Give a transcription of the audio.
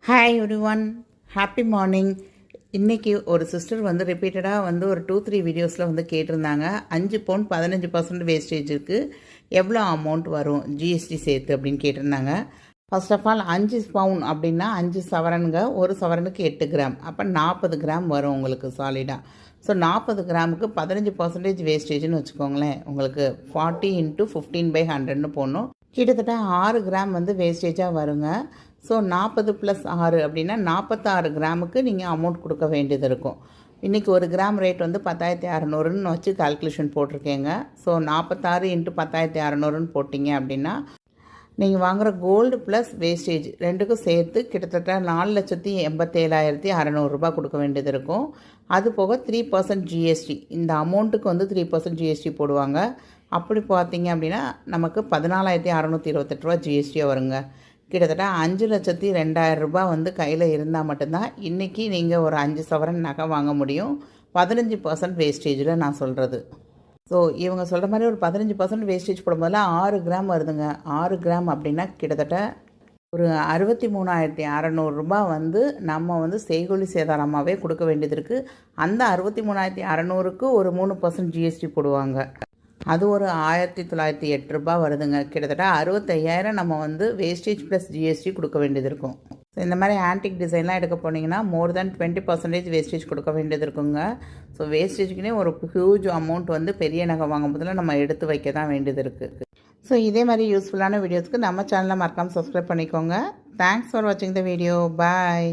Hi everyone, happy morning. இன்றைக்கி ஒரு sister வந்து ரிப்பீட்டடாக வந்து ஒரு 2-3 வீடியோஸில் வந்து கேட்டிருந்தாங்க 5 பவுன் 15% வேஸ்டேஜ் இருக்குது, எவ்வளோ அமௌண்ட் வரும் ஜிஎஸ்டி சேர்த்து அப்படின்னு கேட்டிருந்தாங்க. ஃபர்ஸ்ட் ஆஃப் ஆல் 5 பவுன் அப்படின்னா 5 சவரனுங்க, ஒரு சவரனுக்கு 8 கிராம், அப்போ 40 கிராம் வரும் உங்களுக்கு சாலிடாக. ஸோ 40 கிராமுக்கு 15% வேஸ்டேஜ்னு வச்சுக்கோங்களேன். உங்களுக்கு 40 × 15/100ன்னு போடணும். கிட்டத்தட்ட 6 கிராம் வந்து வேஸ்டேஜாக வருங்க. ஸோ 40 + 6 அப்படின்னா 46 கிராமுக்கு நீங்கள் அமௌண்ட் கொடுக்க வேண்டியது இருக்கும். இன்றைக்கி ஒரு கிராம் ரேட் வந்து 10,600ன்னு வச்சு கால்குலேஷன் போட்டிருக்கேங்க. ஸோ 46 × 10,600ன்னு போட்டிங்க அப்படின்னா நீங்கள் வாங்குகிற கோல்டு ப்ளஸ் வேஸ்டேஜ் ரெண்டுக்கும் சேர்த்து கிட்டத்தட்ட 4,87,600 ரூபா கொடுக்க வேண்டியது இருக்கும். அது போக 3% ஜிஎஸ்டி, இந்த அமௌண்ட்டுக்கு வந்து 3% ஜிஎஸ்டி போடுவாங்க. அப்படி பார்த்தீங்க அப்படின்னா நமக்கு 14,628 ரூபா ஜிஎஸ்டியாக வருங்க. கிட்டத்தட்ட 5,02,000 ரூபா வந்து கையில் இருந்தால் மட்டும்தான் இன்றைக்கி நீங்கள் ஒரு 5 சவரன் நகை வாங்க முடியும். 15% வேஸ்டேஜில் நான் சொல்கிறது. ஸோ இவங்க சொல்கிற மாதிரி ஒரு 15% வேஸ்டேஜ் போடும்போதில் 6 கிராம் வருதுங்க. 6 கிராம் அப்படின்னா கிட்டத்தட்ட ஒரு 63,600 ரூபா வந்து நம்ம வந்து செய்கூலி சேதாரமாகவே கொடுக்க வேண்டியது இருக்குது. அந்த 63,600க்கு ஒரு 3% ஜிஎஸ்டி போடுவாங்க. அது ஒரு 1,908 ரூபா வருதுங்க. கிட்டத்தட்ட 65,000 நம்ம வந்து வேஸ்டேஜ் ப்ளஸ் ஜிஎஸ்டி கொடுக்க வேண்டியது இருக்கும். ஸோ இந்த மாதிரி ஆன்டிக் டிசைன்லாம் எடுக்க போனீங்கன்னா மோர் தேன் 20% வேஸ்டேஜ் கொடுக்க வேண்டியது இருக்குங்க. ஸோ வேஸ்டேஜுக்குனே ஒரு ஹியூஜ் அமௌண்ட் வந்து பெரிய நகை வாங்கும் போதில் நம்ம எடுத்து வைக்க தான் வேண்டியது இருக்குது. ஸோ இதே மாதிரி யூஸ்ஃபுல்லான வீடியோஸ்க்கு நம்ம சேனலை மறக்காமல் சப்ஸ்கிரைப் பண்ணிக்கோங்க. தேங்க்ஸ் ஃபார் வாட்சிங் த வீடியோ. பாய்.